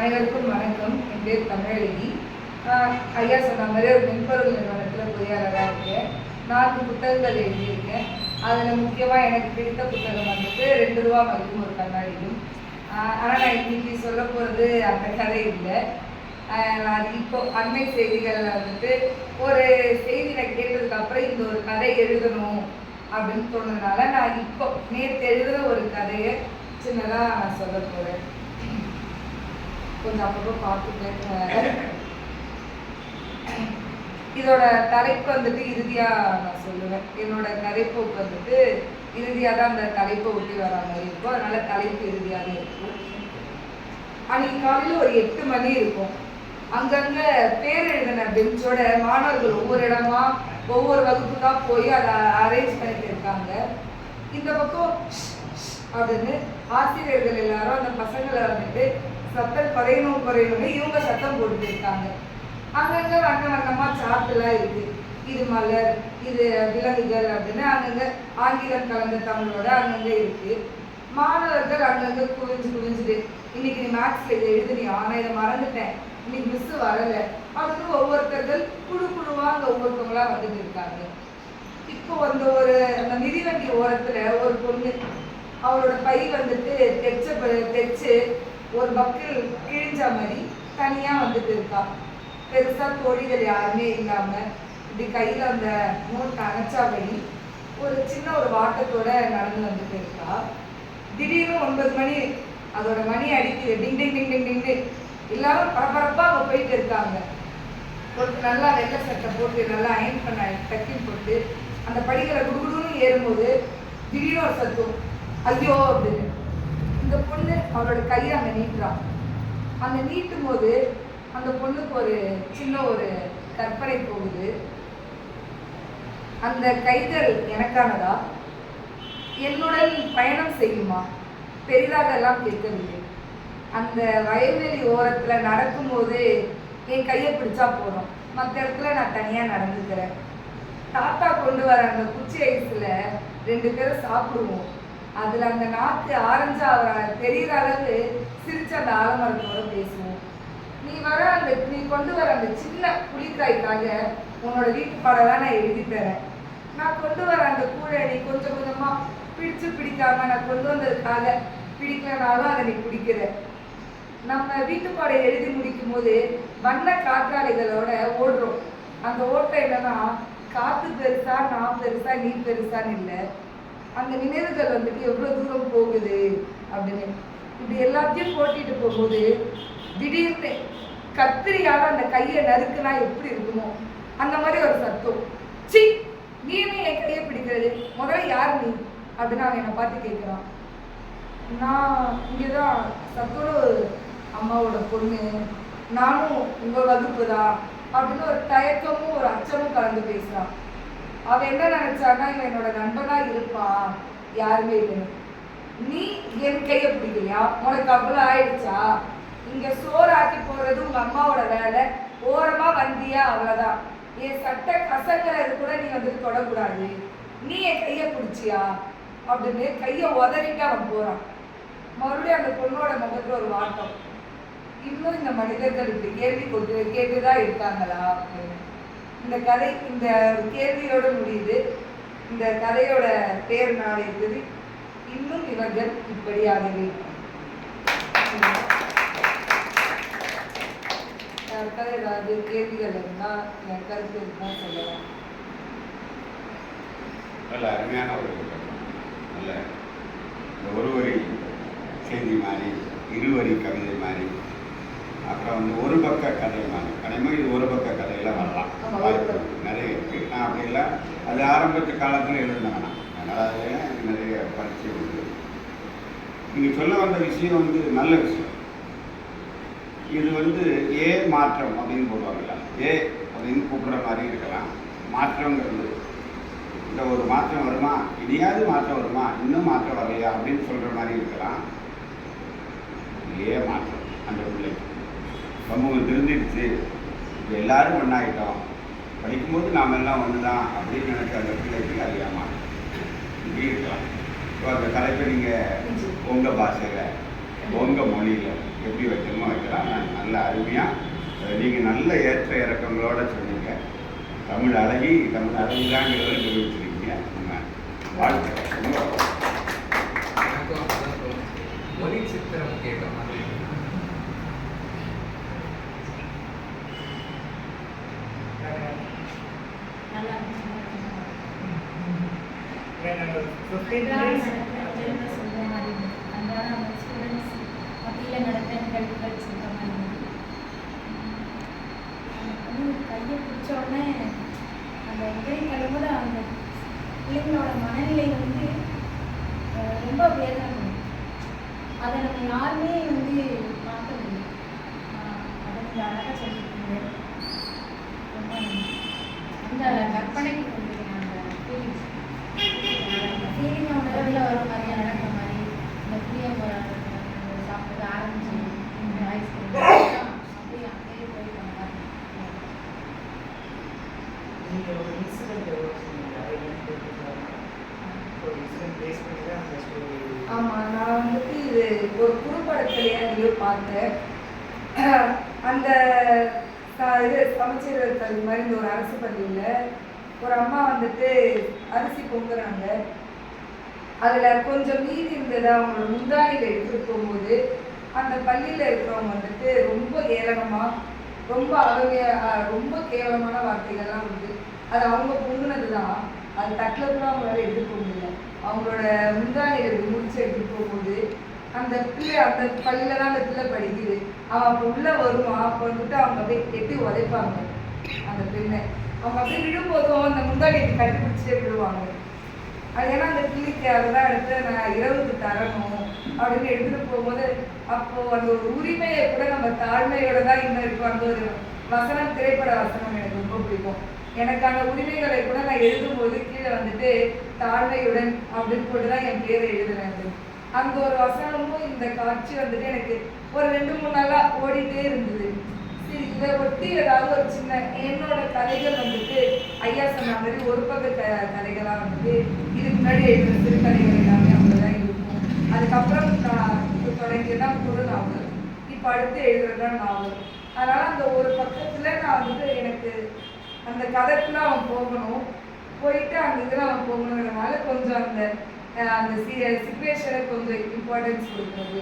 அனைவருக்கும் வணக்கம். என் பேர் தமிழழகி. ஐயா சொன்ன மாதிரி ஒரு மென்பொருள் நிறுவனத்தில் பொறியாளராக இருக்கேன். 4 புத்தகங்கள் எழுதியிருக்கேன். அதில் முக்கியமாக எனக்கு பிடித்த புத்தகம் வந்துட்டு 2 ரூபா மதிக்கும் ஒரு கண்ணாடியும். ஆனால் நான் இன்னைக்கு சொல்ல போகிறது அந்த கதை இல்லை. நான் இப்போ அண்மை செய்திகளில் வந்துட்டு ஒரு செய்தி நான் கேட்டதுக்கு அப்புறம் இந்த ஒரு கதை எழுதணும் அப்படின்னு தோணுனால நான் இப்போ நேற்று எழுதுகிற ஒரு கதையை சின்னதாக நான் சொல்ல போகிறேன். கொஞ்சம் அப்பப்போ பார்த்துட்டு இதோட தலைப்பு வந்துட்டு இறுதியாக நான் சொல்லுவேன். என்னோட கதைப்போக்கு வந்துட்டு இறுதியாக தான் அந்த தலைப்பை ஒட்டி வர மாதிரி இருக்கும். அதனால தலைப்பு இறுதியாக இருக்கும். அன்னைக்கு காலையில் ஒரு 8 மணி இருக்கும். அங்கங்கே பேர் எழுதின பெஞ்சோட மாணவர்கள் ஒவ்வொரு இடமா ஒவ்வொரு வகுப்புக்கா போய் அதை அரேஞ்ச் பண்ணிட்டு இருக்காங்க. இந்த பக்கம் அப்படின்னு ஆசிரியர்கள் எல்லாரும் அந்த பசங்களை வந்துட்டு சத்தம் குறையணும்னு இவங்க சத்தம் போட்டுட்டு இருக்காங்க. அங்கங்க வண்ண வண்ணமா சாட்டுலாம் இருக்கு. இது மலர், இது விலங்குகள் அப்படின்னு அங்கங்க ஆங்கிலம் கலந்த தமிழோட அங்கங்க இருக்கு. மாணவர்கள் அங்கங்க குவிஞ்சுட்டு இன்னைக்கு நீ மேக்ஸ்ல இதை எழுதுனியா, நான் இதை மறந்துட்டேன், இன்னைக்கு மிஸ் வரல அப்படின்னு ஒவ்வொருத்தர்கள் குழுவா அங்க ஒவ்வொருத்தவங்களா வந்துட்டு இருக்காங்க. இப்போ அந்த மிதிவண்டி ஓரத்துல ஒரு பொண்ணு அவளோட பை வந்துட்டு தைச்சு ஒரு பக்கில் கிழிஞ்ச மாதிரி தனியா வந்துட்டு இருக்கா. பெருசா தோழிகள் யாருமே இல்லாம இப்படி கையில அந்த நோட்டை அணைச்சாபடி ஒரு சின்ன ஒரு வாட்டத்தோட நடந்து வந்துட்டு இருக்கா. திடீர்னு 9 மணி அதோட மணி அடிக்குது. டிங் டிங் டிங் டிங் டிங்கு எல்லாரும் பரபரப்பா அங்க போயிட்டு இருக்காங்க. ஒரு நல்லா வெள்ளை சட்டை போட்டு நல்லா அயன் பண்ண டக்கின் போட்டு அந்த படிகளை குடுகுடுன்னு ஏறும்போது திடீர்னு ஒரு சத்தம், ஐயோ அப்படின்னு. இந்த பொண்ணு அவரோட கையை அங்கே நீட்டுறான். அந்த நீட்டும் போது அந்த பொண்ணுக்கு ஒரு சின்ன ஒரு கற்பனை போகுது. அந்த கைகள் எனக்கானதா, என்னுடன் பயணம் செய்யுமா, பெரிதாக எல்லாம் கேட்கவில்லை. அந்த வயல்வெளி ஓரத்துல நடக்கும்போது என் கையை பிடிச்சா போதும், மற்ற இடத்துல நான் தனியா நடந்துக்கிறேன். தாத்தா கொண்டு வர அந்த குச்சி ஐஸ்ல 2 பேரும் சாப்பிடுவோம். அதுல அந்த நாக்கு ஆரஞ்சா தெரிகிற அளவு சிரிச்ச அந்த ஆலமரத்தோட பேசுவோம். நீ கொண்டு வர அந்த சின்ன புளிக்காய்க்காக உன்னோட வீட்டு பாடலாம் நான் எழுதி தரேன். நான் கொண்டு வர அந்த கூழை நீ கொஞ்சம் கொஞ்சமா பிடிக்காம நான் கொண்டு வந்ததுக்காக பிடிக்கலனாலும் அதை நீ குடிக்கிற. நம்ம வீட்டு பாடை எழுதி முடிக்கும் போது வண்ண காற்றாலைகளோட ஓடுறோம். அந்த ஓட்டம் என்னன்னா காத்து பெருசா, நான் பெருசா, நீ பெருசான்னு இல்லை, அந்த நினைவுகள் வந்துட்டு எவ்வளவு தூரம் போகுது அப்படின்னு. இப்படி எல்லாத்தையும் போட்டிட்டு போகும்போது திடீர்னு கத்திரியால அந்த கையை நறுக்குனா எப்படி இருக்குமோ அந்த மாதிரி ஒரு சத்தம். சி, நீனே என் கையை பிடிக்கிறது, முதல்ல யார் நீ அப்படின்னு அவன் என்னை பார்த்து கேட்குறான். நான் இங்கேதான் சத்தோட அம்மாவோட பொண்ணு, நானும் உங்க வகுப்பு தான் அப்படின்னு ஒரு தயக்கமும் ஒரு அச்சமும் கலந்து பேசுறான். அவன் என்ன நினைச்சான்னா இவன் என்னோட நண்பனா இருப்பான், யாருமே இல்லைன்னு. நீ என் கையை பிடிக்கலையா, உனக்கு அவ்வளவு ஆயிடுச்சா, இங்க சோறாக்கி போறது உங்க அம்மாவோட வேலை, ஓரமா வந்தியா அவ்வளவுதான், என் சட்டை கசங்கிறது கூட நீ வந்துட்டு தொடக்கூடாது, நீ என் கையை பிடிச்சியா அப்படின்னு கையை உதறிட்டு அவன் போறான். மறுபடியும் அந்த பொண்ணோட முகத்துல ஒரு வாட்டம், இன்னும் இந்த மனிதர்கள் இப்படி கேள்வி கேட்டுதான் இருக்காங்களா அப்படின்னு. இந்த கதை இந்த கேள்வியோடு முடியுது. இந்த கதையோட பேர் நான் இருக்குது, இன்னும் இவர்கள் இப்படியாகவே. யாருக்காவது ஏதாவது கேள்விகள் இருந்தா என் கருத்து இருந்தா சொல்லலாம். நல்ல அருமையான ஒரு நல்ல ஒரு வரி செய்தி மாதிரி, 2 வரி கவிதை மாதிரி, அப்புறம் ஒரு பக்க கதை மாதிரி. கடைமை இது ஒரு பக்க கதையெல்லாம் வரலாம், வாய்ப்பு நிறைய இருக்குது. நான் அப்படி இல்லை, அது ஆரம்பத்து காலத்தில் எழுதினாங்க. அதனால் அதில் எனக்கு நிறைய பரிச்சயம் உண்டு. நீங்கள் சொல்ல வந்த விஷயம் நல்ல விஷயம். இது ஏ மாற்றம் அப்படின்னு போடுவாங்கல்ல, ஏ அப்படின்னு கூப்பிடுற மாதிரி இருக்கலாம். மாற்றங்கிறது இந்த ஒரு மாற்றம் வருமா, இனியாவது மாற்றம் வருமா, இன்னும் மாற்றம் வரலையா அப்படின்னு சொல்கிற மாதிரி இருக்கலாம். ஏ மாற்றம் அந்த பிள்ளைக்கு சமூகம் திருந்திடுச்சு, இப்போ எல்லாரும் ஒன்றாயிட்டோம், படிக்கும்போது நாம் எல்லாம் ஒன்று தான் அப்படின்னு நினைச்ச அந்த பிள்ளைக்கு அது ஏமாற்றம் இப்படி இருக்கலாம். ஸோ அந்த தலைப்பை நீங்கள் உங்கள் பாஷையில் உங்கள் மொழியில் எப்படி வைக்கணுமோ வைக்கலாம். இதெல்லாம் நல்ல அருமையாக நீங்கள் நல்ல ஏற்ற இறக்கங்களோட சொன்னீங்க. தமிழ் அழகிதாங்கிறத நிரூபிச்சிருக்கீங்க. நம்ம வாழ்க்கை மொழி சித்திரம் கேட்ட மாதிரி கையை பிடிச்ச உடனே அந்த இடையை கழுவும்போது அந்த பிள்ளைங்களோட மனநிலை வந்து ரொம்ப வேதனை பண்ணும். அதை நம்ம யாருமே வந்து பார்க்க முடியும். அதை நீங்கள் அழகாக சொல்லியிருக்கீங்க. ரொம்ப அந்த கற்பனைக்கு கொண்டிருக்கேன். அந்த ஃபீலிங்கை உணர்வில் வர மாதிரி நடக்கிற மாதிரி இந்த புளிய சாப்பிட்டு ஆரம்பிச்சு இந்த வாய்ஸ் அப்படியே அப்படியே போயிட்டு அந்த மாதிரி. நீங்கள் ஒரு இன்சிடென்ட் எவ்வளோ சொன்னீங்க, அதை ஒரு இன்சிடென்ட் பேஸ் பண்ணி தான் அந்த ஸ்டோரி. ஆமாம், நான் வந்துட்டு இது ஒரு குறும்படத்திலேயே எங்கேயோ பார்த்தேன். அந்த இது சமச்சீரர் கல்வி மாதிரி இந்த ஒரு அரசு பள்ளியில் ஒரு அம்மா வந்துட்டு அரிசி பொங்குறாங்க. அதில் கொஞ்சம் மீதி இருந்ததை அவங்களோட முந்தானியில் எடுத்துகிட்டு போகும்போது அந்த பள்ளியில் இருக்கிறவங்க வந்துட்டு ரொம்ப ஏளனமாக ரொம்ப கேவலமான வார்த்தைகள்லாம் வந்து அது அவங்க பொங்குனது தான். அது தட்டில் கூட அவங்களால எடுத்துக்க முடியல. அவங்களோட முந்தானியில் முடிச்சு எடுத்துகிட்டு போகும்போது அந்த பிள்ளை அந்த பள்ளியில் தான் அந்த பிள்ளை படிக்குது. அவன் அப்போ உள்ளே வருவான். அப்போ வந்துட்டு அவங்க அப்படியே எட்டி உதைப்பாங்க அந்த பெண்ணை. அவங்க அப்படியே விழும்போதும் அந்த முந்தானியை கண்டுபிடிச்சே விழுவாங்க. அது ஏன்னா அந்த பிள்ளைக்கு அதெல்லாம் எடுத்து நான் இரவுக்கு தரணும் அப்படின்னு எடுத்துகிட்டு போகும்போது அப்போது அந்த ஒரு உரிமையை கூட நம்ம தாழ்மையோட தான் இன்னும் இருக்கும். அந்த ஒரு வசனம், திரைப்பட வசனம் எனக்கு ரொம்ப பிடிக்கும். எனக்கான உரிமைகளை கூட நான் எழுதும்போது கீழே வந்துட்டு தாழ்மையுடன் அப்படின்னு போட்டு தான் என் பேரை எழுதுனேன். அந்த ஒரு வசனமும் இந்த காட்சி வந்துட்டு எனக்கு ஒரு 2-3 நாளாக ஓடிட்டே இருந்தது. சரி, இதை ஒட்டி ஏதாவது ஒரு சின்ன என்னோட கதைகள் வந்துட்டு ஐயா சொன்ன மாதிரி ஒரு பக்க கதைகளாக வந்துட்டு இதுக்கு முன்னாடி எழுதுற சிறுகதைகள் எல்லாமே அப்படிதான் இருக்கும். அதுக்கப்புறம் நான் இப்போ தொடங்கியதான் புது நாவல், இப்போ அடுத்து எழுதுறதுதான் நாவல். அதனால் அந்த ஒரு பக்கத்தில் நான் வந்துட்டு எனக்கு அந்த கதைக்குள்ள அவன் போகணும், போயிட்டு அந்த இதில் அவன் போகணுங்கிறதுனால கொஞ்சம் அந்த அந்த சிச்சுவேஷனை கொஞ்சம் இம்பார்ட்டன்ஸ் கொடுக்குறது.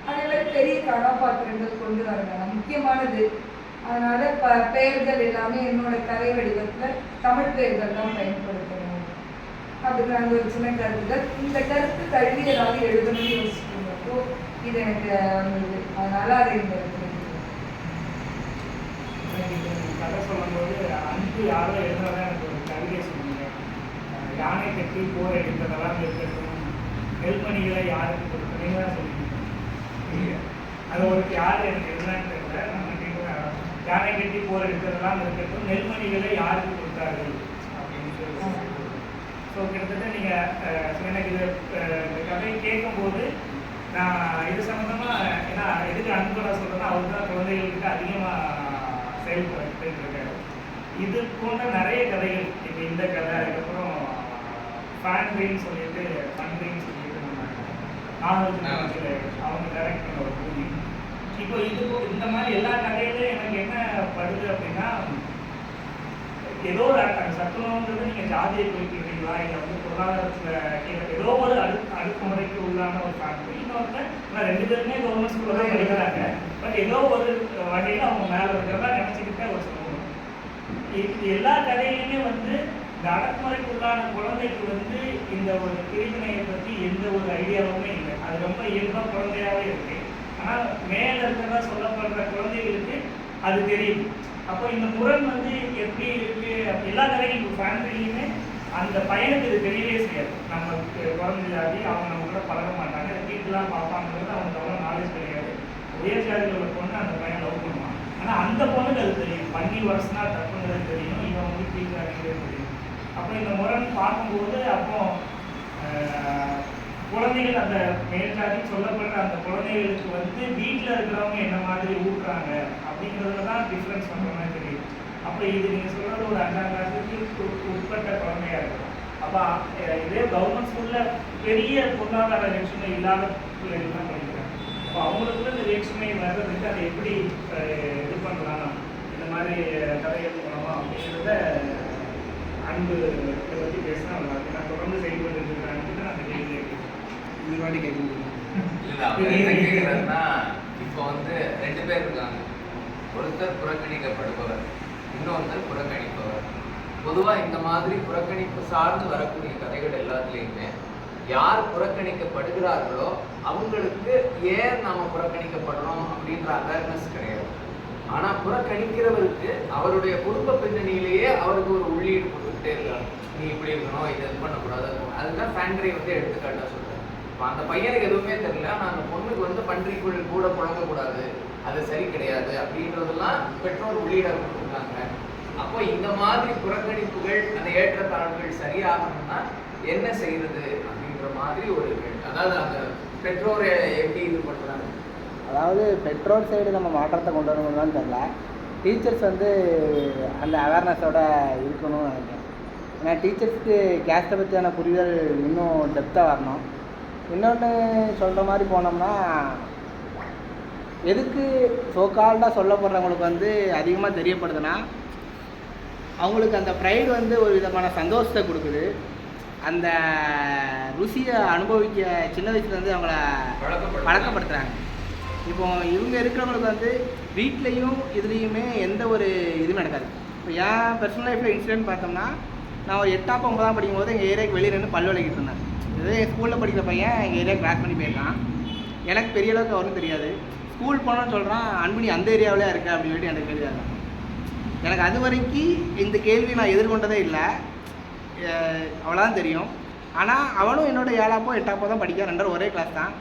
அதே மாதிரி பெரிய கதாபாத்திரங்கள் கொண்டு வரணும் முக்கியமானது. அதனால பெயர்கள் எல்லாமே என்னோட கதை வடிவத்தில் தமிழ் பெயர்கள் தான் பயன்படுத்தணும் அப்படிங்கிற அந்த ஒரு சின்ன கருத்துக்கள். இந்த கருத்து தழுவி ஏதாவது எழுதணும்னு யோசிக்கிறப்போ இது எனக்கு வந்தது. அதனால அதை இந்த கதை சொல்லும்போது அன்பு யாரோ எழுதுறதா எனக்கு ஒரு கவிதை சொன்னீங்க. யானை கட்டி போர் எடுத்ததெல்லாம் இருக்கட்டும், நெல்மணிகளை யாருக்கு கொடுத்தனே தான் சொல்லியிருக்கீங்க. அது ஒரு யார் எனக்கு எழுதுனான்னு தெரியல. நம்ம கேட்குறேன், யானை கட்டி போர் எடுத்ததெல்லாம் இருக்கட்டும், நெல்மணிகளை யாருக்கு கொடுத்தார்கள் அப்படின்னு சொல்லி. ஸோ கிட்டத்தட்ட நீங்கள் எனக்கு இது இந்த கதையை கேட்கும்போது நான் இது சம்மந்தமாக, ஏன்னா எதுக்கு அன்புடா சொல்கிறேன்னா அவர் தான் குழந்தைகள்கிட்ட அதிகமாக செயல்பட்டு இருக்காரு. இது போன்ற நிறைய கதைகள், இப்போ இந்த கதை, அதுக்கப்புறம் ஃபேன்ட்ரின்னு சொல்லிட்டு நம்ம நாகராஜன் அவங்க டைரக்ட் பண்ண ஒரு மூவி. இப்போ இது இந்த மாதிரி எல்லா கதையிலும் எனக்கு என்ன படுது அப்படின்னா, ஏதோ ஒரு சத்துணவுன்றது நீங்கள் ஜாதியை குறிப்பிடுறீங்களா, இல்லை வந்து பொருளாதாரத்தில் ஏதோ ஒரு அடுக்குமுறைக்கு உள்ளான ஒரு ஃபேமிலி. இன்னொருத்த நான் 2 பேருமே கவர்மெண்ட் ஸ்கூலில் தான் படிக்கிறாங்க. பட் ஏதோ ஒரு வகையில் அவங்க மேலே இருக்கிறதா நினச்சிக்கிட்டே ஒரு சொல்லணும். இது எல்லா கதையிலுமே வந்து இந்த அடக்குமுறைக்கு உள்ளான குழந்தைக்கு வந்து இந்த ஒரு பிரிவினையை பற்றி எந்த ஒரு ஐடியாவுமே இல்லை. அது ரொம்ப இயல்பாக குழந்தையாகவே இருக்கு. ஆனால் மேலே இருக்கிறதா சொல்லப்படுற குழந்தைகளுக்கு அது தெரியுது. அப்போ இந்த முரண் வந்து எப்படி இருக்கு, எல்லா கதைகளும் ஃபேமிலியுமே அந்த பையனுக்கு இது தெரியவே செய்யாது. நம்ம குழந்தை ஜாதி, அவங்க நம்ம கூட பழக மாட்டாங்க, வீட்டுலாம் பார்ப்பாங்கிறது அவனுக்கு அவ்வளோ நாலேஜ் கிடையாது. உயர் ஜாதியில் உள்ள பொண்ணு அந்த பையன் லவ் பண்ணுவான். ஆனால் அந்த பொண்ணுக்கு அது தெரியும், பண்ணி வருஷனா தப்புங்கிறது தெரியும், இவன் வந்து கீழ் ஜாதிங்கிறது தெரியும். அப்போ இந்த முரண் பார்க்கும்போது அப்போ குழந்தைகள் அந்த மேல் ஜாதி சொல்லப்படுற அந்த குழந்தைகளுக்கு வந்து வீட்டில் இருக்கிறவங்க என்ன மாதிரி ஊட்டுறாங்க அப்படிங்கிறதுல தான் டிஃப்ரென்ஸ் பண்ணுற மாதிரி தெரியும். அப்போ இது நீங்கள் சொல்கிறது ஒரு 5ஆம் கிளாஸுக்கு உட்பட்ட குழந்தையாக இருக்கும். அப்போ இதே கவர்மெண்ட் ஸ்கூலில் பெரிய பொருளாதார லட்சணம் இல்லாத பிள்ளைகள் தான் படிக்கிறாங்க. அப்போ அவங்களுக்குள்ள இந்த வேற்றுமை வர்றதுக்கு அதை எப்படி இது பண்ணலாம், இந்த மாதிரி கதைகள் மூலமா அப்படிங்கிறத அன்பு இதை பற்றி பேசினா நல்லா நான் தொடர்ந்து செயல்பட்டு இருக்கிறான்னு நான் அந்த கேள்வி இந்த மாதிரி கேட்க இல்ல அவர் என்ன கேட்கிறாருன்னா, இப்போ வந்து 2 பேர் இருக்காங்க. ஒருத்தர் புறக்கணிக்கப்படுபவர், இன்னொருத்தர் புறக்கணிப்பவர். பொதுவா இந்த மாதிரி புறக்கணிப்பு சார்ந்து வரக்கூடிய கதைகள் எல்லாத்துலேயுமே யார் புறக்கணிக்கப்படுகிறார்களோ அவங்களுக்கு ஏன் நாம புறக்கணிக்கப்படுறோம் அப்படின்ற அவேர்னஸ் கிடையாது. ஆனா புறக்கணிக்கிறவருக்கு அவருடைய குடும்ப பின்னணியிலேயே அவருக்கு ஒரு உள்ளீடு கொடுத்துட்டே இருக்காங்க. நீ இப்படி இருக்கணும், இதை இது பண்ணக்கூடாது. அதுதான் ஃபேண்ட்ரி வந்து எடுத்துக்காட்டா சொல்றேன். இப்போ அந்த பையனுக்கு எதுவுமே தெரியல, ஆனால் அந்த பொண்ணுக்கு வந்து பன்றிக்குள் கூட புழங்கக்கூடாது, அது சரி கிடையாது அப்படின்றதெல்லாம் பெற்றோர் உள்ளீடாக கொடுத்துருக்காங்க. அப்போ இந்த மாதிரி புறக்கணிப்புகள், அந்த ஏற்றத்தாழ்வுகள் சரியாகணும்னா என்ன செய்யறது அப்படின்ற மாதிரி ஒரு அதாவது அந்த பெற்றோரை எப்படி இது பண்ணுறாங்க. அதாவது பெற்றோர் சைடு நம்ம மாற்றத்தை கொண்டு வரணும்னு தெரியல, டீச்சர்ஸ் வந்து அந்த அவேர்னஸோட இருக்கணும்னு நினைக்கிறேன். ஏன்னா டீச்சர்ஸ்க்கு கேஸ்ட்டை பற்றியான புரிதல் இன்னும் டெப்த்தாக வரணும். இன்னொன்று சொல்கிற மாதிரி போனோம்னா, எதுக்கு சோகால்டாக சொல்லப்படுறவங்களுக்கு வந்து அதிகமாக தெரியப்படுதுன்னா, அவங்களுக்கு அந்த ப்ரைடு வந்து ஒரு விதமான சந்தோஷத்தை கொடுக்குது. அந்த ருசியை அனுபவிக்க சின்ன வயசுலேருந்து அவங்கள பழக்கப்படுத்துகிறாங்க. இப்போ இவங்க இருக்கிறவங்களுக்கு வந்து வீட்லேயும் இதுலேயுமே எந்த ஒரு இதுவும் நடக்காது. இப்போ என் பர்சனல் லைஃப்பில் இன்சிடென்ட் பார்த்தோம்னா, நான் ஒரு 8ஆம் 9ஆம் படிக்கும்போது எங்கள் ஏரியாவுக்கு வெளியே நின்று பல் விளக்கிட்டு இருந்தேன். இதே என் ஸ்கூலில் படிக்கிற பையன் எங்கள் ஏரியா கிராஸ் பண்ணி போயிருக்கான். எனக்கு பெரிய அளவுக்கு அவரும் தெரியாது. ஸ்கூல் போனோன்னு சொல்கிறான், அன்பு நீ அந்த ஏரியாவிலே இருக்க அப்படின்னு சொல்லிட்டு எனக்கு கேள்வியாக. எனக்கு அது வரைக்கும் இந்த கேள்வி நான் எதிர்கொண்டதே இல்லை, அவ்வளோதான் தெரியும். ஆனால் அவனும் என்னோட 7ஆப்போ 8ஆப்போ தான் படிக்க, 2 ஒரே கிளாஸ் தான்.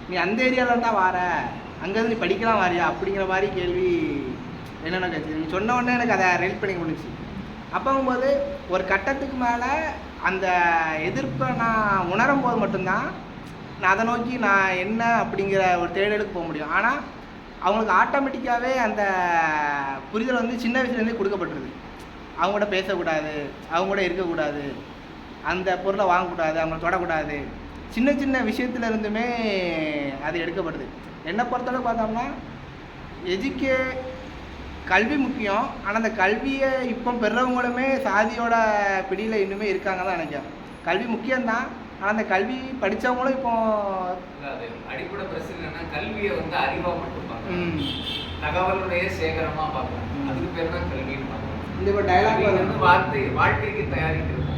நீ அந்த ஏரியாவில் தான் வார, அங்கேருந்து நீ படிக்கலாம் வாரியா அப்படிங்கிற மாதிரி கேள்வி என்னென்ன கட்சி நீ சொன்ன உடனே எனக்கு அதை ரிலேட் பண்ணி முடிச்சு. அப்போங்கும்போது ஒரு கட்டத்துக்கு மேலே அந்த எதிர்ப்பை நான் உணரும் போது மட்டும்தான் நான் அதை நோக்கி நான் என்ன அப்படிங்கிற ஒரு தேடலுக்கு போக முடியும். ஆனால் அவங்களுக்கு ஆட்டோமேட்டிக்காகவே அந்த புரிதல் வந்து சின்ன வயசுலேருந்தே கொடுக்கப்பட்டுருது. அவங்க கூட பேசக்கூடாது, அவங்க கூட இருக்கக்கூடாது, அந்த பொருளை வாங்கக்கூடாது, அவங்கள தொடக்கூடாது, சின்ன சின்ன விஷயத்துல இருந்துமே அது எடுக்கப்படுது. என்னை பொறுத்தளவு பார்த்தோம்னா கல்வி முக்கியம். ஆனால் அந்த கல்வியை இப்போ பெறவங்களுமே சாதியோட பிடியில் இன்னுமே இருக்காங்க தான் நினைக்கிறேன். கல்வி முக்கியம்தான், ஆனால் அந்த கல்வி படித்தவங்களும் இப்போ அது அடிப்படை பிரச்சனை என்னன்னா, கல்வியை வந்து அறிவா மட்டும் பார்க்கணும், தகவலுடைய சேகரமா பார்க்கணும். அதுக்கு பேர் தான் கல்வின்னு பார்க்கணும். இந்த இப்போ டைலாக் வந்து வாழ்க்கைக்கு தயாரிக்கிறது.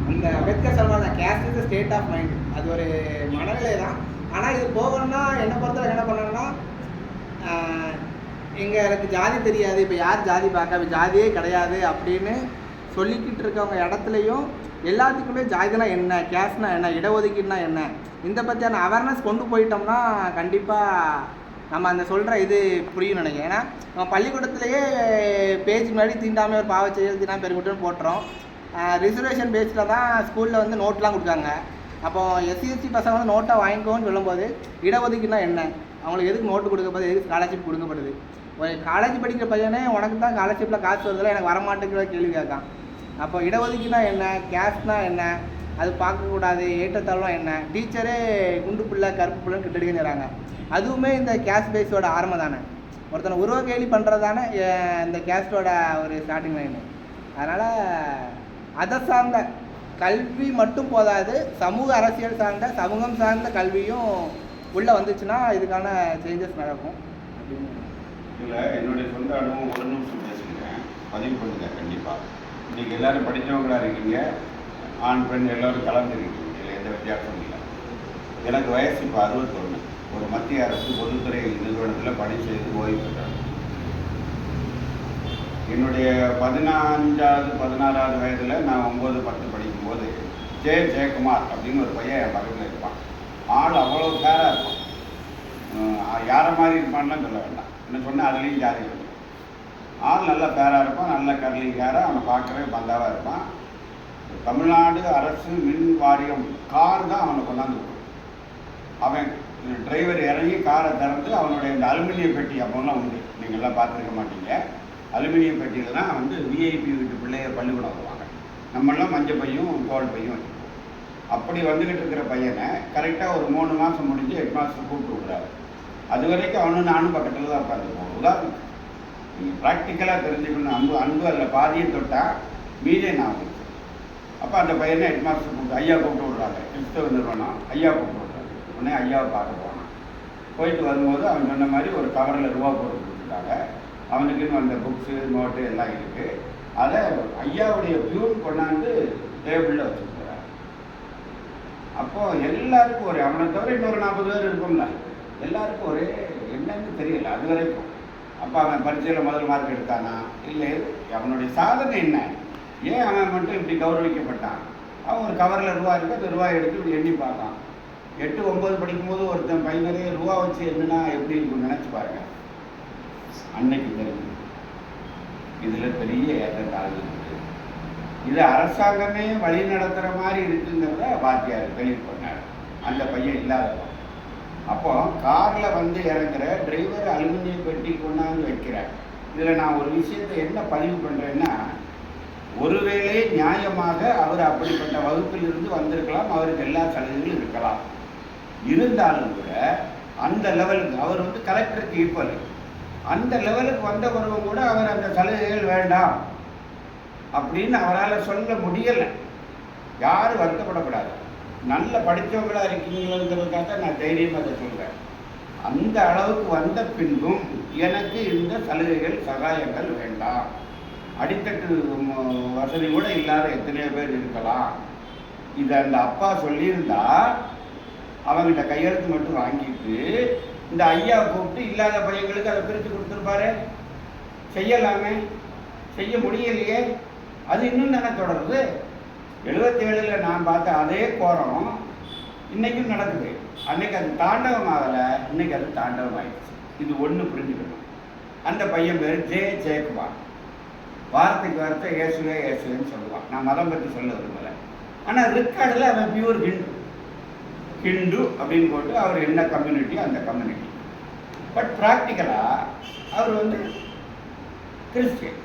அந்த அம்பேத்கர் சொல்கிறாங்க, caste is state of mind. அது ஒரு மனநிலை தான். ஆனால் இது போகணும்னா என்னை பொறுத்தவரை என்ன பண்ணணும்னா, எனக்கு ஜாதி தெரியாது, இப்போ யார் ஜாதி பார்க்க, ஜாதியே கிடையாது அப்படின்னு சொல்லிக்கிட்டு இருக்கவங்க இடத்துலையும் எல்லாத்துக்குமே ஜாதினா என்ன, கேஸ்ட்னா என்ன, இடஒதுக்கீடுனா என்ன, இந்த பற்றியான அவேர்னஸ் கொண்டு போயிட்டோம்னா கண்டிப்பாக நம்ம அந்த சொல்கிற இது புரியும் நினைக்கிறேன். ஏன்னா நம்ம பள்ளிக்கூடத்துலேயே பேஜ் முன்னாடி தீண்டாமல் ஒரு பாவ செயல் தீண்டா பெருங்குட்டுன்னு போட்டுறோம். ரிசர்வேஷன் பேஸில் தான் ஸ்கூலில் வந்து நோட்லாம் கொடுக்காங்க. அப்போது எஸ்சி பசங்க வந்து நோட்டை வாங்கிக்கோன்னு சொல்லும்போது இடஒதுக்கீடுனா என்ன, அவங்களுக்கு எதுக்கு நோட்டு கொடுக்கப்படுது, எதுக்கு ஸ்காலர்ஷிப் கொடுக்கப்படுது. ஒரு காலேஜ் படிக்கிற பையனே உனக்கு தான் ஸ்காலர்ஷிப்பில் காசு வருதில்ல, எனக்கு வரமாட்டேங்கிற கேள்வி கேட்கான். அப்போ இடஒதுக்கீடுனா என்ன, கேஸ்ட்னா என்ன, அது பார்க்கக்கூடாது, ஏற்றத்தாழ்வுனா என்ன, டீச்சரே குண்டு பிள்ளை கருப்பு பிள்ளைன்னு கிட்டடிக்கன்னு சொல்கிறாங்க. அதுவுமே இந்த கேஸ்ட் பேஸோட ஆரம்பம் தானே. ஒருத்தனை உருவ கேள்வி பண்ணுறது தானே இந்த கேஸ்ட்டோட ஒரு ஸ்டார்டிங் லைனு. அதனால் அதை சார்ந்த கல்வி மட்டும் போதாது, சமூக அரசியல் சார்ந்த சமூகம் சார்ந்த கல்வியும் உள்ளே வந்துச்சுன்னா இதுக்கான சேஞ்சஸ் நடக்கும் அப்படின்னு. இல்லை, என்னுடைய சொந்த அனுபவம் ஒரு நிமிஷம் பேசுகிறேன், பதிவு பண்ணுங்க கண்டிப்பாக. இன்றைக்கி எல்லோரும் படித்தவங்களாக இருக்கீங்க, ஆண் பெண் எல்லோரும் கலந்துருக்கீங்க, இதில் எந்த வித்தியாசமும் இல்லை. எனக்கு வயசு இப்போ 61. ஒரு மத்திய அரசு பொதுத்துறை நிறுவனத்தில் பணி செய்து ஓய்வு பெற்றாங்க. என்னுடைய 15வது 16வது வயதில் நான் 9, 10 படிக்கும்போது ஜெயக்குமார் அப்படின்னு ஒரு பையன் என் பக்கத்தில் இருப்பான். ஆள் அவ்வளோ பேராக இருப்பான். யாரை மாதிரி இருப்பான்லாம் சொல்ல வேண்டாம், என்ன சொன்னால் அதுலேயும் ஜாதி இருக்கும். ஆள் நல்ல பேராக இருப்பான், நல்ல கர்லிங் ஹேராக, அவனை பார்க்கவே பந்தாவாக இருப்பான். தமிழ்நாடு அரசு மின் வாரியம் கார் தான் அவனை கொண்டாந்து விடும். அவன் டிரைவர் இறங்கி காரை திறந்து அவனுடைய இந்த அலுமினிய பெட்டி அப்போலாம் உண்டு, நீங்கள்லாம் பார்த்துருக்க மாட்டீங்க. அலுமினிய பெட்டியில் தான் வந்து விஐபி வீட்டு பிள்ளைய பள்ளிக்கூடம் வருவாங்க. நம்மளாம் மஞ்சள் பையும் தோல் பையும் வச்சுருக்கோம். அப்படி வந்துக்கிட்டு இருக்கிற பையனை கரெக்டாக ஒரு 3 மாதம் முடிஞ்சு ஹெட் மாஸ்டர் கூப்பிட்டு விட்றாரு. அது வரைக்கும் அவனும் நானும் பக்கத்தில் தான் உட்காந்துருப்போம். உதாரணம் நீங்கள் ப்ராக்டிக்கலாக தெரிஞ்சுக்கணும். அன்பு அதில் பாதியை தொட்டால் மீதே நான் உங்களுக்கு. அப்போ அந்த பையனை ஹெட்மாஸ்டர் கூப்பிட்டு ஐயா கூப்பிட்டு விட்றாங்க. கிறிஸ்தவ நிறுவனம் ஐயா கூப்பிட்டு விட்றாங்க. உடனே ஐயாவை பார்க்க போனான். போயிட்டு வரும்போது அவன் சொன்ன மாதிரி ஒரு கவரில் ரூபா போட்டு கொடுத்துருக்காங்க. அவனுக்குன்னு வந்த புக்ஸு நோட்டு எல்லாம் இருக்குது. அதை ஐயாவுடைய பியூன் கொண்டாந்து டேபிளில் வச்சுருக்கிறார். அப்போது எல்லாருக்கும் ஒரு அவனை தவிர இன்னொரு 40 பேர் இருக்கும்ல, எல்லாருக்கும் ஒரே என்னன்னு தெரியல அது வரைக்கும். அப்போ அவன் பரீட்சையில் முதல் மார்க் எடுத்தானா இல்லை அவனுடைய சாதனை என்ன, ஏன் அவன் மட்டும் இப்படி கௌரவிக்கப்பட்டான்? அவன் ஒரு கவரில் ரூபா இருக்குது, அந்த ரூபாய் எடுத்து இப்படி எண்ணி பார்த்தான். 8, 9 படிக்கும்போது ஒருத்தன் பை நிறைய ரூபா வச்சு என்னன்னா எப்படி இருக்கும் நினச்சி பாருங்க. அன்னைக்கு தெரிஞ்சு இதில் பெரிய ஏற்றத்தாழ்வு இருக்குது. இது அரசாங்கமே வழி நடத்துகிற மாதிரி இருக்குங்கிறத வாத்தியார் தெளிவு பண்ணார். அந்த பையன் இல்லாதவன். அப்போ காரில் வந்து இறங்குற டிரைவர் அலுமினிய பெட்டி கொண்டாந்து வைக்கிறார். இதில் நான் ஒரு விஷயத்தை என்ன பதிவு பண்ணுறேன்னா, ஒருவேளை நியாயமாக அவர் அப்படிப்பட்ட வகுப்பிலிருந்து வந்திருக்கலாம், அவருக்கு எல்லா சலுகைகளும் இருக்கலாம். இருந்தாலும் கூட அந்த லெவலுக்கு அவர் வந்து கலெக்டருக்கு ஈக்குவல். அந்த லெவலுக்கு வந்தவரும் கூட அவர் அந்த சலுகைகள் வேண்டாம் அப்படின்னு அவரால் சொல்ல முடியலை. யாரும் வருத்தப்படக்கூடாது. நல்ல படித்தவங்களா இருக்கீங்கிறதுக்காக நான் தைரியமாக அதை சொல்கிறேன். அந்த அளவுக்கு வந்த பின்பும் எனக்கு இந்த சலுகைகள் சகாயங்கள் வேண்டாம். அடித்தட்டு வசதி கூட இல்லாத எத்தனையோ பேர் இருக்கலாம். இதை அந்த அப்பா சொல்லியிருந்தா அவங்ககிட்ட கையெழுத்து மட்டும் வாங்கிட்டு இந்த ஐயா கூப்பிட்டு இல்லாத பையங்களுக்கு அதை பிரித்து கொடுத்துருப்பாரு. செய்யலாமே, செய்ய முடியலையே. அது இன்னும் தானே தொடருது. 77 நான் பார்த்த அதே கோரம் இன்றைக்கும் நடக்குது. அன்னைக்கு அது தாண்டவம் ஆகலை, இன்னைக்கு அது தாண்டவம் ஆயிடுச்சு. இது ஒன்று புரிஞ்சுக்கணும். அந்த பையன் பேர் ஜெயக்குமார். வார்த்தைக்கு வார்த்தை இயேசுவே இயேசுவேன்னு சொல்லுவான். நான் மதம் பற்றி சொல்ல விரும்பலை. ஆனால் ரெக்கார்டில் அவன் பியூர் ஹிந்து அப்படின்னு போட்டு அவர் என்ன கம்யூனிட்டி அந்த கம்யூனிட்டி. பட் ப்ராக்டிக்கலாக அவர் வந்து கிறிஸ்டியன்.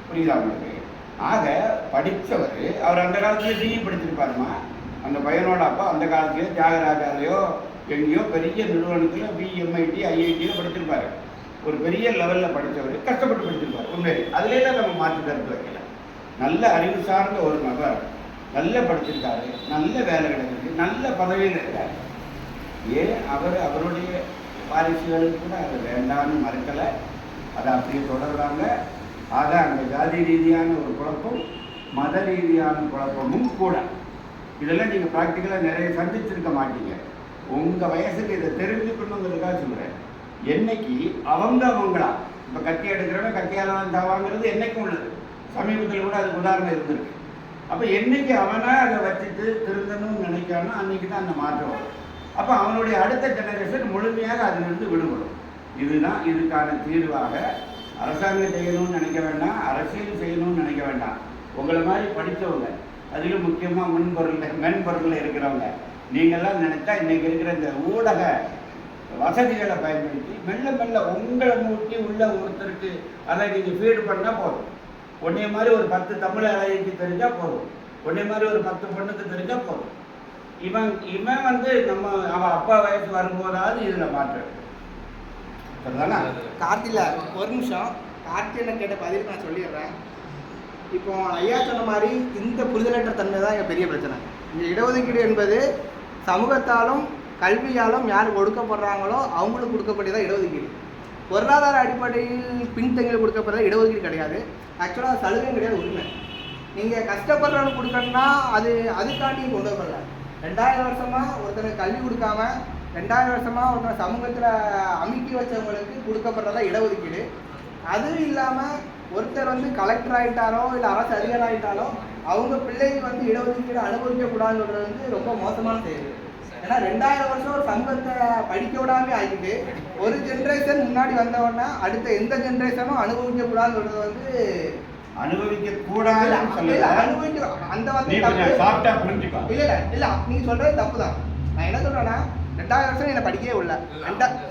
புரியுதா உங்களுக்கு? ஆக படித்தவர். அவர் அந்த காலத்தில் டிகிரி படிச்சிருப்பாருமா. அந்த பையனோட அப்பா அந்த காலத்துலேயோ தியாகராஜாலேயோ எங்கேயோ பெரிய நிறுவனத்தில் பிஎம்ஐடி ஐஐடியில் படிச்சிருப்பாரு. ஒரு பெரிய லெவலில் படித்தவர், கஷ்டப்பட்டு படிச்சிருப்பார். உண்மையை அதுலேயே நம்ம மாற்றி தரத்து வைக்கல. நல்ல அறிவு சார்ந்த ஒரு நபர், நல்ல படிச்சிருக்காரு, நல்ல வேலை கிடைச்சிருக்கு, நல்ல பதவியில் இருக்கார். ஏன் அவருடைய வாரிசுகளுக்கு கூட அது வேண்டான்னு மறுக்கலை. அதை அப்படியே தொடர்றாங்க. ஆக அந்த ஜாதி ரீதியான ஒரு குழப்பம், மத ரீதியான குழப்பமும் கூட. இதெல்லாம் நீங்கள் ப்ராக்டிக்கலாக நிறைய சந்திச்சிருக்க மாட்டீங்க. உங்கள் வயசுக்கு இதை தெரிஞ்சுக்கணுங்கிறதுக்காக சொல்கிறேன். என்னைக்கு அவங்களா இப்போ கத்தி எடுக்கிறவங்க கத்தியால் தாவாங்கிறது என்றைக்கும் உள்ளது. சமீபத்தில் கூட அதுக்கு உதாரணம் இருந்திருக்கு. அப்போ என்றைக்கு அவனா அதை வச்சுட்டு திருந்தணும்னு நினைக்கானோ அன்றைக்கி தான் அந்த மாற்றம் வரும். அப்போ அவனுடைய அடுத்த ஜெனரேஷன் முழுமையாக அதிலிருந்து விடுபடும். இதுதான் இதுக்கான தீர்வாக. அரசாங்கம் செய்யணும்னு நினைக்க வேண்டாம், அரசியல் செய்யணும்னு நினைக்க வேண்டாம். உங்களை மாதிரி படித்தவங்க, அதிலும் முக்கியமாக மென்பொருளில் இருக்கிறவங்க, நீங்கள்லாம் நினைச்சா இன்றைக்கி இருக்கிற இந்த ஊடக வசதிகளை பயன்படுத்தி மெல்ல மெல்ல உங்களை மூட்டி உள்ள ஒருத்தருக்கு அதை நீங்கள் ஃபீடு பண்ணால் போதும். உன்னைய மாதிரி ஒரு 10 தமிழ் அழகிக்கு தெரிஞ்சால் போதும். உன்னைய மாதிரி ஒரு 10 பொண்ணுக்கு தெரிஞ்சால் போதும். இவன் வந்து அவன் அப்பா வயசு வரும்போதாவது இதில் மாற்றம். சரிதானா? கார்த்தியில் ஒரு நிமிஷம். கார்த்தியனை கேட்ட பதில் நான் சொல்லிடுறேன். இப்போ ஐயா சொன்ன மாதிரி இந்த புரிதலற்ற தன்மை தான் இங்கே பெரிய பிரச்சனை. இங்கே இடஒதுக்கீடு என்பது சமூகத்தாலும் கல்வியாலும் யார் கொடுக்கப்படுறாங்களோ அவங்களுக்கு கொடுக்கப்படுறதா இடஒதுக்கீடு. பொருளாதார அடிப்படையில் பின்தங்கியில் கொடுக்கப்படுறது இடஒதுக்கீடு கிடையாது. ஆக்சுவலாக சலுகையும் கிடையாது, உண்மை. நீங்கள் கஷ்டப்படுறவங்க கொடுக்கணும்னா அதுக்காண்டி கொண்டு வரல. 2000 வருஷமாக ஒருத்தருக்கு கல்வி கொடுக்காம 2000 வருஷமாக ஒருத்தர் சமூகத்தில் அமுக்கி வச்சவங்களுக்கு கொடுக்கப்படுறதா இடஒதுக்கீடு. அதுவும் இல்லாமல் ஒருத்தர் வந்து கலெக்டர் ஆகிட்டாரோ இல்லை அரசு அதிகாரி ஆகிட்டாலோ அவங்க பிள்ளைகள் வந்து இடஒதுக்கீடு அனுபவிக்கக்கூடாதுன்னு சொல்கிறது வந்து ரொம்ப மோசமான செயல். ஏன்னா 2000 வருஷம் ஒரு சமூகத்தை படிக்க விடாமே ஆகிட்டு ஒரு ஜென்ரேஷன் முன்னாடி வந்தவொடனே அடுத்த எந்த ஜென்ரேஷனும் அனுபவிக்கக்கூடாதுன்னு சொல்றது வந்து அனுபவிக்க கூடாது. அனுபவிக்க அந்த வந்து இல்ல நீங்க சொல்றது தப்பு தான். நான் என்ன சொல்றேன்னா 2000 வருஷம் என்ன படிக்கவே இல்லை.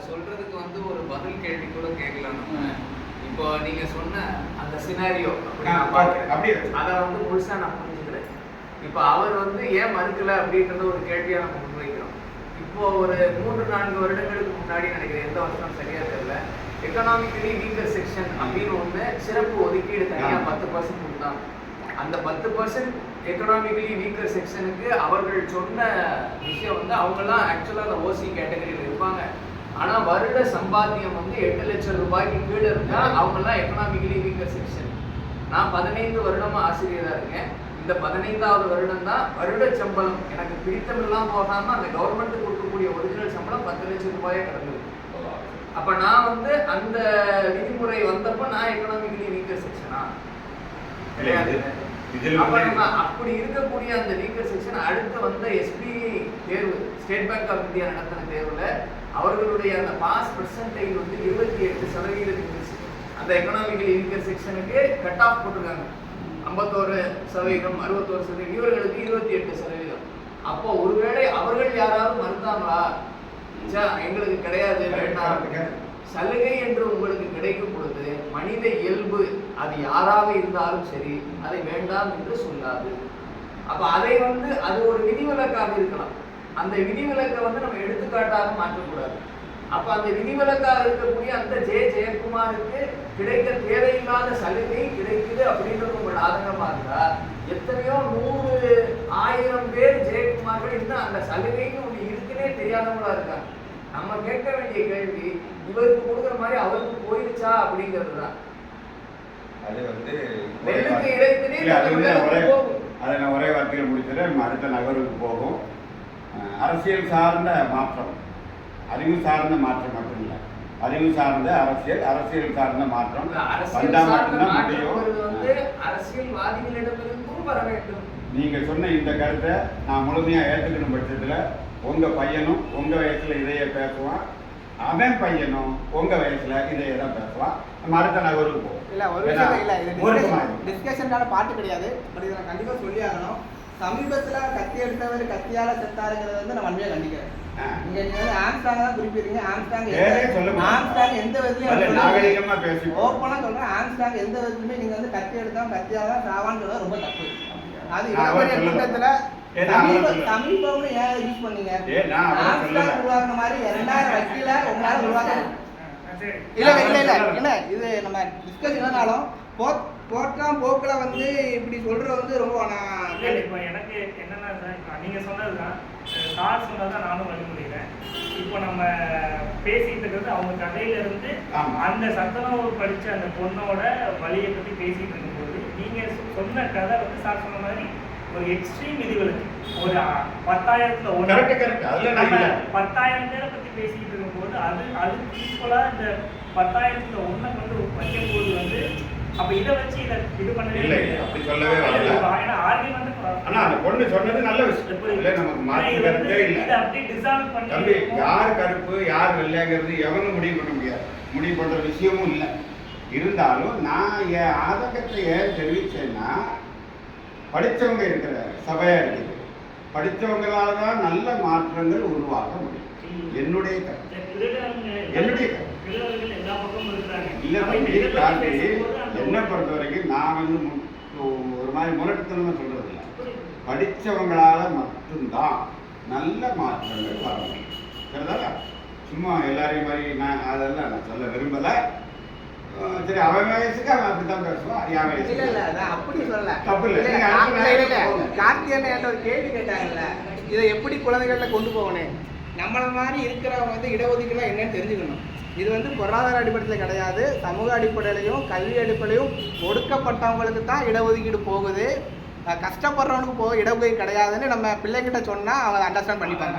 சொல்றதுக்கு வந்து ஒரு பதில் கேள்வி கூட கேட்கலாம். இப்போ நீங்க சொன்ன அந்த சினாரியோ அதை வந்து முழுசா நான் புரிஞ்சுக்கிறேன். இப்போ அவர் வந்து ஏன் மறுக்கல அப்படின்றத ஒரு கேள்வியா நம்ம முன்வைக்கிறோம். இப்போ இப்போ ஒரு 3-4 வருடங்களுக்கு முன்னாடி நினைக்கிறேன், எந்த வருஷம் சரியா தெரியல, எக்கனாமிக்கலி வீக்கர் செக்ஷன் அப்படின்னு ஒன்று சிறப்பு ஒதுக்கீடு தனியாக 10% கொடுத்தாங்க. அந்த 10% எக்கனாமிக்கலி வீக்கர் செக்ஷனுக்கு அவர்கள் சொன்ன விஷயம் வந்து அவங்கெல்லாம் ஆக்சுவலாக அந்த ஓசி கேட்டகரியில் இருப்பாங்க. ஆனால் வருட சம்பாத்தியம் வந்து 8 லட்சம் ரூபாய்க்கு கீழே இருந்தால் அவங்கெல்லாம் எக்கனாமிக்கலி வீக்கர் செக்ஷன். நான் 15 வருடமாக ஆசிரியராக இருக்கேன். இந்த 15வது வருடம் தான் வருட சம்பளம் எனக்கு பிடித்தமெல்லாம் போகாமல் அந்த கவர்மெண்ட் கொடுக்கக்கூடிய ஒரிஜினல் சம்பளம் 10 லட்சம் ரூபாயே கிடந்தது. அப்போ நான் வந்து அந்த விதிமுறை வந்தப்போ நான் எக்கனாமிக்கலி வீக்கர் செக்ஷனா கிடையாது. அப்போ நம்ம அப்படி இருக்கக்கூடிய அந்த வீக்கர் செக்ஷன் அடுத்து வந்த எஸ்பிஐ தேர்வு, ஸ்டேட் பேங்க் ஆஃப் இந்தியா நடத்தின தேர்வில் அவர்களுடைய அந்த பாஸ் பெர்சன்டேஜ் வந்து 28% இருந்துச்சு. அந்த எக்கனாமிக்கலி வீக்கர் செக்ஷனுக்கு கட் ஆஃப் போட்டிருக்காங்க 51%, 61%, இவர்களுக்கு 28%. அப்போ ஒருவேளை அவர்கள் யாராவது மறுத்தாங்களா, எங்களுக்கு கிடையாது வேண்டாம், சலுகை என்று உங்களுக்கு கிடைக்கும் பொழுது மனித இயல்பு அது யாராக இருந்தாலும் சரி அதை வேண்டாம் என்று சொல்லாது. அப்ப அதை வந்து அது ஒரு விதிவிலக்காக இருக்கலாம். அந்த விதிவிலக்கை வந்து நம்ம எடுத்துக்காட்டாக மாற்றக்கூடாது. அப்ப அந்த விதிவிலக்காக இருக்கக்கூடிய அந்த ஜெயக்குமாருக்கு கிடைக்க தேவையில்லாத சலுகை கிடைக்குது அப்படின்றது உங்களோட ஆதங்கமா இருந்தா, எத்தனையோ 100,000 பேர் ஜெயக்குமார்கள் இன்னும் அந்த சலுகைன்னு ஒண்ணு இருக்குன்னே தெரியாதவங்களா இருக்காங்க. நம்ம கேட்க வேண்டிய கேள்வி, இவருக்கு கொடுக்குற மாதிரி அவருக்கு போயிருச்சா அப்படிங்கிறது தான். அது வந்து நெல்லுக்கு இறைத்தனே அதை நான் ஒரே வார்த்தையில் முடிச்சுட்டு நம்ம அடுத்த நகருக்கு போகும். அரசியல் சார்ந்த மாற்றம், அறிவு சார்ந்த மாற்றம் மட்டும் இல்லை, அறிவு சார்ந்த அரசியல், அரசியல் சார்ந்த மாற்றம் வந்தா மட்டும்தான் முடியும். வந்து அரசியல்வாதிகளிடமிருந்தும் வர வேண்டும். நீங்க சொன்ன இந்த கருத்தை நான் முழுமையா ஏற்றுக்கணும் பட்சத்துல உங்க பையனும் உங்க வயசுல இதையே பேசுவான், அவன் பையனும் உங்க வயசுல இதையே தான் பேசுவான். நம்ம அடுத்த நகருக்கு போவோம். இல்லை ஒரு விஷயம் இல்லை, இது டிஸ்கஷனுக்கான பாட்டு கிடையாது. பட் இதை நான் கண்டிப்பாக சொல்லி ஆகணும். சமீபத்தில் கத்தி எடுத்தவர் கத்தியால் செத்தாருங்கிறது வந்து நான் வன்மையாக கண்டிக்கிறேன். இங்கே நீங்கள் வந்து ஆம்ஸ்டாங் தான் குறிப்பிடுறீங்க. ஆம்ஸ்டாங் எந்த விதத்துலையும் நாகரிகமாக பேசி ஓப்பனாக சொல்கிறேன், ஆம்ஸ்டாங் எந்த விதத்துலையுமே நீங்கள் வந்து கத்தி எடுத்தவன் கத்தியால் தான் சாவான்னு சொல்றது ரொம்ப தப்பு. அது இளவரிய கூட்டத்தில் சமீபம்னு ஏன் யூஸ் பண்ணீங்க? ஆம்ஸ்டாங் உருவாக்குன மாதிரி 2000 வக்கீல உங்களால் உருவாக்க இல்லை. இது நம்ம டிஸ்கஸ் இல்லைனாலும் போக்கில் வந்து இப்படி சொல்றது வந்து ரொம்ப இப்போ எனக்கு என்னன்னா சார், நீங்க சொன்னதுதான் சார் சொன்னதான் நானும் வழிமுறைகிறேன். இப்போ நம்ம பேசிட்டு இருக்கிறது அவங்க கதையில இருந்து அந்த சத்தனவு படிச்ச அந்த பொண்ணோட வழியை பத்தி பேசிட்டு இருக்கும்போது நீங்க சொன்ன கதை வந்து சார் சொன்ன மாதிரி ஒரு எக்ஸ்ட்ரீம் விதிவிலக்கு, ஒரு 10,000த்துல 1 நம்ம 10,000 பேரை பத்தி பேசிட்டு இருக்கும்போது அது ஈக்குவலா இந்த 10,000த்துல 1 கொண்டு வைக்கும்போது வந்து அப்ப இதை வச்சு இது பண்ணவே இல்லை. அப்படி சொல்லவே வரல. ஏன்னா ஆர்குமெண்ட் ஆனா அந்த பொண்ணு சொன்னது நல்ல விஷயம். இல்ல நமக்கு மாற்று கருத்தே இல்லை. இதை அப்படியே டிசால்வ் பண்ணி தம்பி, யார் கருப்பு யார் வெள்ளைங்கிறது எவனும் முடிவு பண்ண முடியாது, முடிவு பண்ற விஷயமும் இல்லை. இருந்தாலும் நான் என் ஆதங்கத்தை ஏன் தெரிவிச்சேன்னா, படித்தவங்க இருக்கிற சபையா இருக்குது, படித்தவங்களால தான் நல்ல மாற்றங்கள் உருவாக முடியும். என்னுடைய கருத்து, என்னுடைய கருத்து இல்லை தம்பி. என்னை பொறுத்த வரைக்கும் நான் வந்து ஒரு மாதிரி முரட்டுத்தனமா சொல்றது இல்லை. படித்தவங்களால மட்டும்தான் நல்ல மாற்றங்கள் வர முடியும். சரிதானா? சும்மா எல்லாரையும் மாதிரி நான் அதெல்லாம் நான் சொல்ல விரும்பல. சரி, அவன் வயசுக்கு அவன் அப்படித்தான் பேசுவான், என் வயசு அப்படி சொல்லல, தப்பு இல்லை. கார்த்திகேயன் என்கிட்ட ஒரு கேள்வி கேட்டாங்கல்ல, இதை எப்படி குழந்தைகள்ல கொண்டு போகணும்? நம்மள மாதிரி இருக்கிறவங்க வந்து இடஒதுக்கீடுலாம் என்னன்னு தெரிஞ்சுக்கணும். இது வந்து பொருளாதார அடிப்படையில் கிடையாது, சமூக அடிப்படையிலையும் கல்வி அடிப்படையிலையும் ஒடுக்கப்பட்டவங்களுக்கு தான் இடஒதுக்கீடு போகுது. கஷ்டப்படுறவனுக்கு இடஒதுக்கீடு கிடையாதுன்னு நம்ம பிள்ளைகிட்ட சொன்னால் அவங்க அண்டர்ஸ்டாண்ட் பண்ணிப்பாங்க.